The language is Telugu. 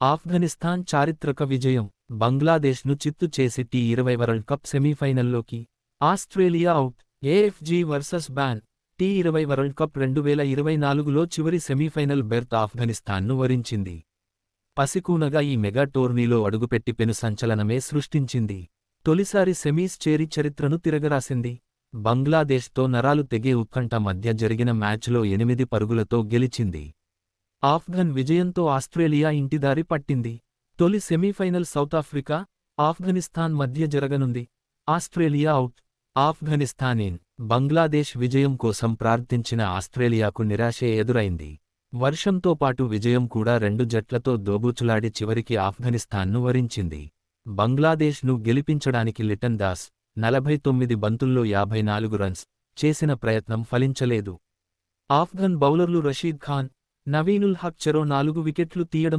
ఆఫ్ఘనిస్తాన్ చారిత్రక విజయం. బంగ్లాదేశ్ను చిత్తు చేసి టీ20 వరల్డ్ కప్ సెమీఫైనల్లోకి. Australia out. AFG versus BAN. టీ20 వరల్డ్ కప్ 2024లో చివరి సెమీఫైనల్ బెర్త్ ఆఫ్ఘనిస్తాన్ను వరించింది. పసికూనగా ఈ మెగా టోర్నీలో అడుగుపెట్టి పెను సంచలనమే సృష్టించింది. తొలిసారి సెమీస్ చేరి చరిత్రను తిరగరాసింది. బంగ్లాదేశ్తో నరాలు తెగే ఉత్కంఠ మధ్య జరిగిన మ్యాచ్లో 8 పరుగులతో గెలిచింది. ఆఫ్ఘన్ విజయంతో ఆస్ట్రేలియా ఇంటిదారి పట్టింది. తొలి సెమీఫైనల్ సౌతాఫ్రికా, ఆఫ్ఘనిస్తాన్ మధ్య జరగనుంది. Australia out. ఆఫ్ఘనిస్తాన్ బంగ్లాదేశ్ విజయం కోసం ప్రార్థించిన ఆస్ట్రేలియాకు నిరాశే ఎదురైంది. వర్షంతో పాటు విజయం కూడా రెండు జట్లతో దోబూచులాడి చివరికి ఆఫ్ఘనిస్తాన్ను వరించింది. బంగ్లాదేశ్ను గెలిపించడానికి లిటన్ దాస్ 49 బంతుల్లో 54 రన్స్ చేసిన ప్రయత్నం ఫలించలేదు. ఆఫ్ఘన్ బౌలర్లు రషీద్ ఖాన్, నవీనుల్ హక్ చెరో 4 వికెట్లు తీయడం